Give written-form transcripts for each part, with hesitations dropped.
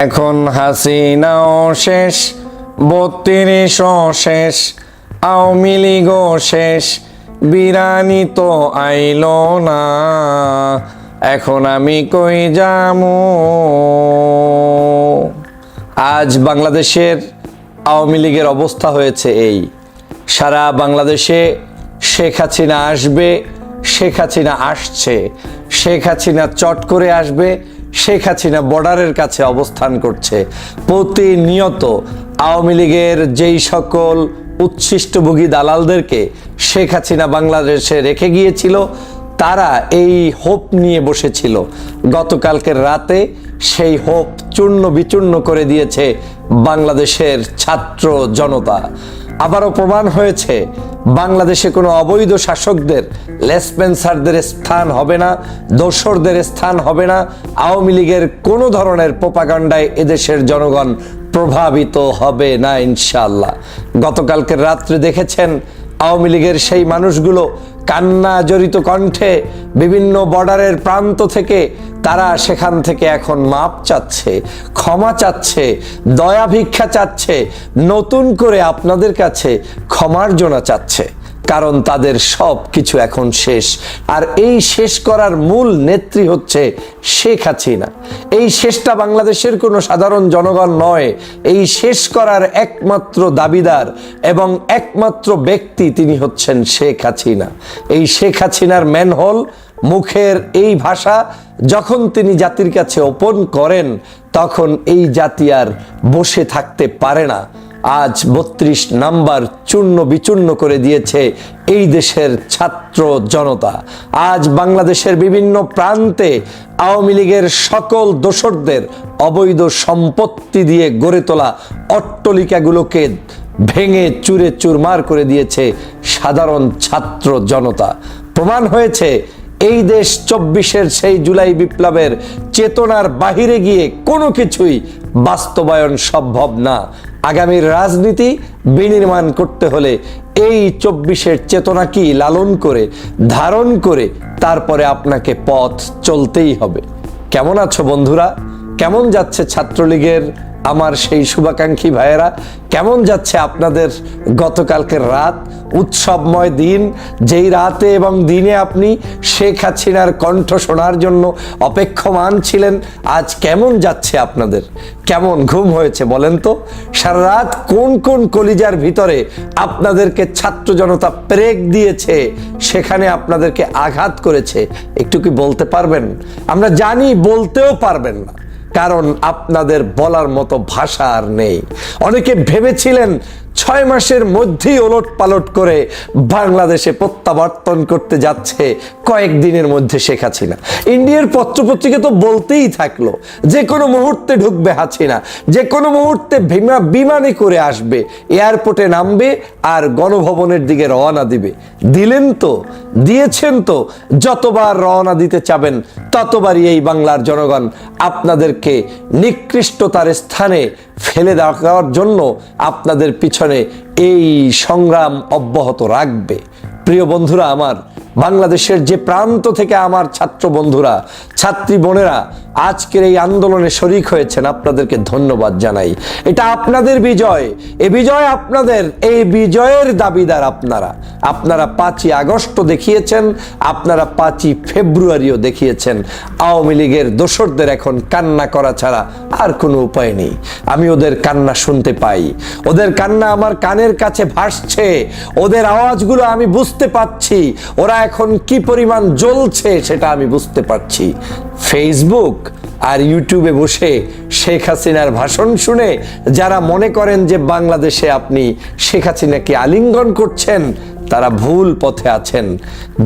এখন হাসিনাও শেষ, 32ও শেষ, আওয়ামী লীগও শেষ, বিরানি তো আইলো না, এখন আমি কই যামু। আজ বাংলাদেশের আওয়ামী লীগের অবস্থা হয়েছে এই, সারা বাংলাদেশে শেখ হাসিনা আসবে, শেখ হাসিনা আসছে, শেখ হাসিনা চট করে আসবে, শেখ হাসিনা বর্ডারের কাছে অবস্থান করছে। প্রতিনিয়ত আওয়ামী লীগের যেই সকল উচ্ছিষ্টভোগী দালালদেরকে শেখ হাসিনা বাংলাদেশে রেখে গিয়েছিল, তারা এই হোপ নিয়ে বসেছিল। গতকালকের রাতে সেই হোপ চূর্ণ বিচূর্ণ করে দিয়েছে বাংলাদেশের ছাত্র জনতা। আবারও প্রমাণ হয়েছে বাংলাদেশে কোনো অবৈধ শাসকদের লেসপেন্সারদের স্থান হবে না, দোসরদের স্থান হবে না। আওয়ামী লীগের কোনো ধরনের প্রোপাগান্ডায় এদেশের জনগণ প্রভাবিত হবে না ইনশাআল্লাহ। গতকালকের রাত্রে দেখেছেন আওয়ামী লীগের সেই মানুষগুলো কান্না জড়িত কণ্ঠে বিভিন্ন বর্ডারের প্রান্ত থেকে তারা সেখান থেকে এখন মাপ চাচ্ছে, ক্ষমা চাচ্ছে, দয়া ভিক্ষা চাচ্ছে, নতুন করে আপনাদের কাছে ক্ষমার জন্য চাচ্ছে, কারণ তাদের সব কিছু এখন শেষ। আর এই শেষ করার মূল নেত্রী হচ্ছে শেখ হাসিনা। এই শেষটা বাংলাদেশের কোনো সাধারণ জনগণ নয়, এই শেষ করার একমাত্র দাবিদার এবং একমাত্র ব্যক্তি তিনি হচ্ছেন শেখ হাসিনা। এই শেখ হাসিনার ম্যানহোল মুখের এই ভাষা যখন তিনি জাতির কাছে ওপেন করেন, তখন এই জাতি আর বসে থাকতে পারে না। আজ 32 নাম্বার চূর্ণ বিচূর্ণ করে দিয়েছে এই দেশের ছাত্র জনতা। আজ বাংলাদেশের বিভিন্ন প্রান্তে আওয়ামী লীগের সকল দোসরদের অবৈধ সম্পত্তি দিয়ে গড়ে তোলা অট্টালিকাগুলোকে ভেঙে চুরে চুরমার করে দিয়েছে সাধারণ ছাত্র জনতা। প্রমাণ হয়েছে এই দেশ 24-এর সেই জুলাই বিপ্লবের চেতনার বাহিরে গিয়ে কোনো কিছুই বাস্তবায়ন সম্ভব না। আগামীর রাজনীতি বিনির্মাণ করতে হলে এই 24-এর চেতনাকেই লালন করে ধারণ করে তারপরে আপনাকে পথ চলতেই হবে। কেমন আছো বন্ধুরা? কেমন যাচ্ছে ছাত্রলীগের আমার সেই শুভাকাঙ্ক্ষী ভাইয়েরা? কেমন যাচ্ছে আপনাদের গতকালকের রাত, উৎসবময় দিন, যেই রাতে এবং দিনে আপনি শেখ হাসিনার কণ্ঠ শোনার জন্য অপেক্ষমান ছিলেন? আজ কেমন যাচ্ছে আপনাদের? কেমন ঘুম হয়েছে বলেন তো? সারা রাত কোন কোন কলিজার ভিতরে আপনাদেরকে ছাত্র জনতা প্রেগ দিয়েছে, সেখানে আপনাদেরকে আঘাত করেছে, একটু কি বলতে পারবেন? আমরা জানি বলতেও পারবেন না, কারণ আপনাদের বলার মতো ভাষা আর নেই। অনেকে ভেবেছিলেন 6 মাসের মধ্যেই ওলট পালট করে বাংলাদেশে প্রত্যাবর্তন করতে যাচ্ছে কয়েকদিনের মধ্যে শেখ হাসিনা। ইন্ডিয়ার পত্রপত্রিকা তো বলতেই থাকলো যে কোনো মুহূর্তে ঢুকবে হাসিনা, যে কোনো মুহূর্তে বিমানে করে আসবে, এয়ারপোর্টে নামবে আর গণভবনের দিকে রওনা দিবে। দিলেন তো, দিয়েছেন তো। যতবার রওনা দিতে চাবেন ততবারই এই বাংলার জনগণ আপনাদেরকে নিকৃষ্টতার স্থানে ফেলে দেওয়ার জন্য আপনাদের পিছনে এই সংগ্রাম অব্যাহত রাখবে। প্রিয় বন্ধুরা আমার, বাংলাদেশের যে প্রান্ত থেকে আমার ছাত্র বন্ধুরা, ছাত্রী বোনেরা আজকের এই আন্দোলনে শরিক হয়েছেন, আপনাদেরকে ধন্যবাদ জানাই। এটা আপনাদের বিজয়, এই বিজয় আপনাদের, এই বিজয়ের দাবিদার আপনারা। আপনারা 5ই আগস্ট দেখিয়েছেন, আপনারা 5ই ফেব্রুয়ারিও দেখিয়েছেন। আওয়ামী লীগের দোসরদের এখন কান্না করা ছাড়া আর কোনো উপায় নেই। আমি ওদের কান্না শুনতে পাই, ওদের কান্না আমার কানের কাছে ভাসছে, ওদের আওয়াজগুলো আমি বুঝতে পাচ্ছি। ওরা এখন কি পরিমাণ জ্বলছে সেটা আমি বুঝতে পারছি। ফেসবুক আর ইউটিউবে বসে শেখ হাসিনার ভাষণ শুনে যারা মনে করেন যে বাংলাদেশে আপনি শেখ হাসিনাকে আলিঙ্গন করছেন, তারা ভুল পথে আছেন।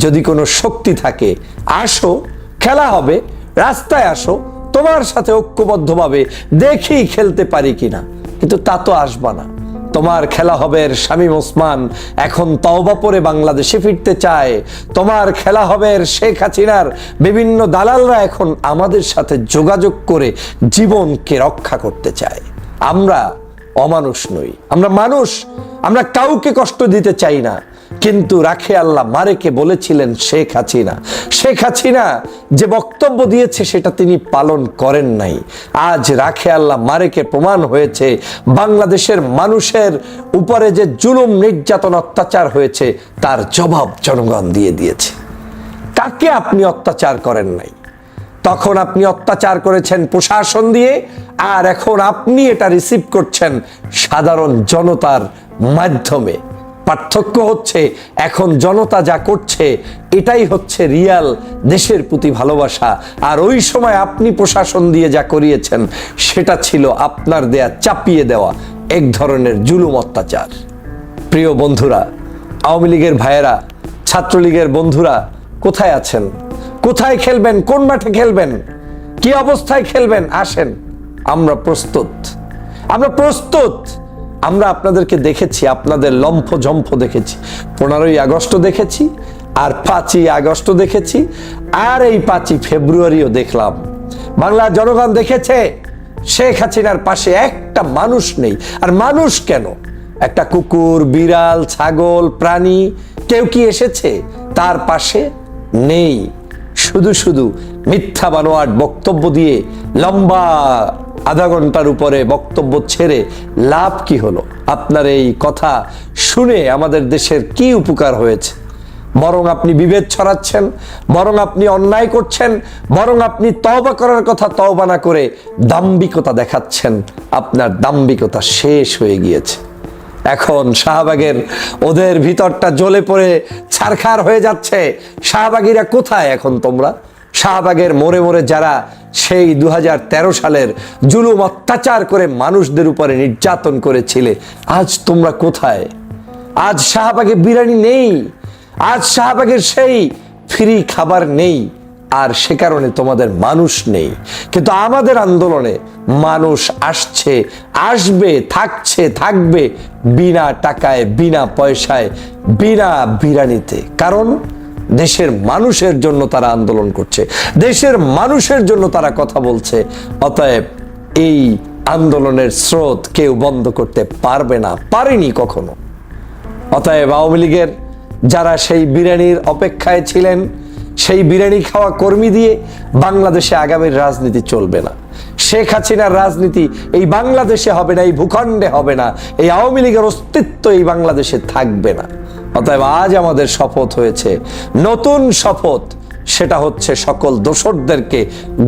যদি কোনো শক্তি থাকে, আসো, খেলা হবে, রাস্তায় আসো, তোমার সাথে ঐক্যবদ্ধভাবে দেখি খেলতে পারি কিনা। কিন্তু তা তো আসবা না। তোমার খেলা হবে শামীম ওসমান এখন তওবা পরে বাংলাদেশে ফিরতে চায়। তোমার খেলা হবে শেখ হাসিনার বিভিন্ন দালালরা এখন আমাদের সাথে যোগাযোগ করে জীবনকে রক্ষা করতে চায়। আমরা অমানুষ নই, আমরা মানুষ। আমরা কাউকে কষ্ট দিতে চাই না। কিন্তু রাখে আল্লাহ মারেকে বলেছিলেন শেখ হাসিনা। শেখ হাসিনা যে বক্তব্য দিয়েছে সেটা তিনি পালন করেন নাই। আজ রাখে আল্লাহ মারেকে প্রমাণ হয়েছে বাংলাদেশের মানুষের উপরে যে জুলুম নির্যাতন অত্যাচার হয়েছে তার জবাব জনগণ দিয়ে দিয়েছে। কাকে আপনি অত্যাচার করেন নাই? তখন আপনি অত্যাচার করেছেন প্রশাসন দিয়ে, আর এখন আপনি এটা রিসিভ করছেন সাধারণ জনতার মাধ্যমে। পার্থক্য হচ্ছে এখন জনতা যা করছে এটাই হচ্ছে রিয়াল দেশের প্রতি ভালোবাসা, আর ওই সময় আপনি প্রশাসন দিয়ে যা করিয়েছেন সেটা ছিল আপনার দেয়া চাপিয়ে দেওয়া এক ধরনের জুলুম অত্যাচার। প্রিয় বন্ধুরা, আওয়ামী লীগের ভাইয়েরা, ছাত্রলীগের বন্ধুরা কোথায় আছেন? কোথায় খেলবেন? কোন মাঠে খেলবেন? কি অবস্থায় খেলবেন? আসেন, আমরা প্রস্তুত, আমরা প্রস্তুত। আমরা আপনাদেরকে দেখেছি, আপনাদের লম্ফ জম্ফ দেখেছি, 15ই আগস্ট দেখেছি, আর 5ই আগস্ট দেখেছি, আর এই 5ই ফেব্রুয়ারিও দেখলাম। বাংলার জনগণ দেখেছে শেখ হাসিনার পাশে একটা মানুষ নেই। আর মানুষ কেন, একটা কুকুর, বিড়াল, ছাগল, প্রাণী কেউ কি এসেছে তার পাশে? নেই। শুধু শুধু মিথ্যা বানোয়াট বক্তব্য দিয়ে লম্বা আধা ঘন্টার উপরে বক্তব্য ছেড়ে লাভ কি হলো? আপনার এই কথা শুনে আমাদের দেশের কি উপকার হয়েছে? বরং আপনি বিভেদ ছড়াচ্ছেন, বরং আপনি অন্যায় করছেন, বরং আপনি তওবা করার কথা তওবা না করে দাম্ভিকতা দেখাচ্ছেন। আপনার দাম্ভিকতা শেষ হয়ে গিয়েছে। এখন শাহবাগের ওদের ভিতরটা জ্বলে পড়ে ছারখার হয়ে যাচ্ছে। শাহবাগীরা কোথায় এখন? তোমরা শাহবাগের মোড়ে মোড়ে যারা সেই 2013 সালের জুলুম অত্যাচার করে মানুষদের উপরে নির্যাতন করেছিলে, আজ তোমরা কোথায়? আজ শাহবাগে বিরিয়ানি নেই, আজ শাহবাগের সেই ফ্রি খাবার নেই, আর সে কারণে তোমাদের মানুষ নেই। কিন্তু আমাদের আন্দোলনে মানুষ আসছে, আসবে, থাকছে, থাকবে বিনা টাকায়, বিনা পয়সায়, বিনা বিরানিতে। কারণ দেশের মানুষের জন্য তারা আন্দোলন করছে, দেশের মানুষের জন্য তারা কথা বলছে। অতএব এই আন্দোলনের স্রোত কেউ বন্ধ করতে পারবে না, পারেনি কখনো। অতএব আওয়ামী লীগের যারা সেই বিরিয়ানির অপেক্ষায় ছিলেন, সেই বিরিয়ানি খাওয়া কর্মী দিয়ে বাংলাদেশে আগামীর রাজনীতি চলবে না। শেখ হাসিনার রাজনীতি এই বাংলাদেশে হবে না, এই ভূখণ্ডে হবে না, এই আওয়ামী লীগের অস্তিত্ব এই বাংলাদেশে থাকবে না। অতএব আজ আমাদের শপথ হয়েছে, নতুন শপথ, সেটা হচ্ছে সকল দোসরদেরকে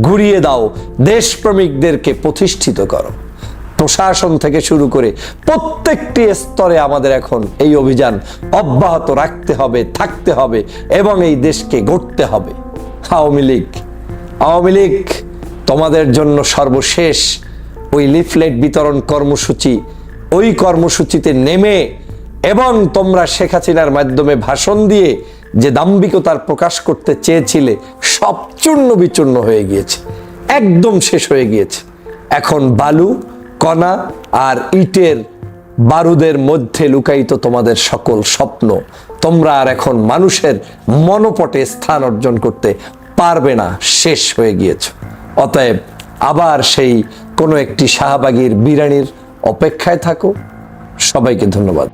ঘুরিয়ে দাও, দেশপ্রেমিকদেরকে প্রতিষ্ঠিত করো। প্রশাসন থেকে শুরু করে প্রত্যেকটি স্তরে আমাদের এখন এই অভিযান অব্যাহত রাখতে হবে, থাকতে হবে, এবং এই দেশকে গড়তে হবে। আওয়ামী লীগ তোমাদের জন্য সর্বশেষ ওই লিফলেট বিতরণ কর্মসূচি, ওই কর্মসূচিতে নেমে এবং তোমরা শেখ হাসিনার মাধ্যমে ভাষণ দিয়ে যে দাম্ভিকতার প্রকাশ করতে চেয়েছিলে, সব চূর্ণ বিচূর্ণ হয়ে গিয়েছে, একদম শেষ হয়ে গিয়েছে। এখন বালু, কণা আর ইটের বারুদের মধ্যে লুকায়িত তোমাদের সকল স্বপ্ন। তোমরা আর এখন মানুষের মনোপটে স্থান অর্জন করতে পারবে না, শেষ হয়ে গিয়েছে। অতএব আবার সেই কোনো একটি শাহবাগীর বিরিয়ানির অপেক্ষায় থাকো। সবাইকে ধন্যবাদ।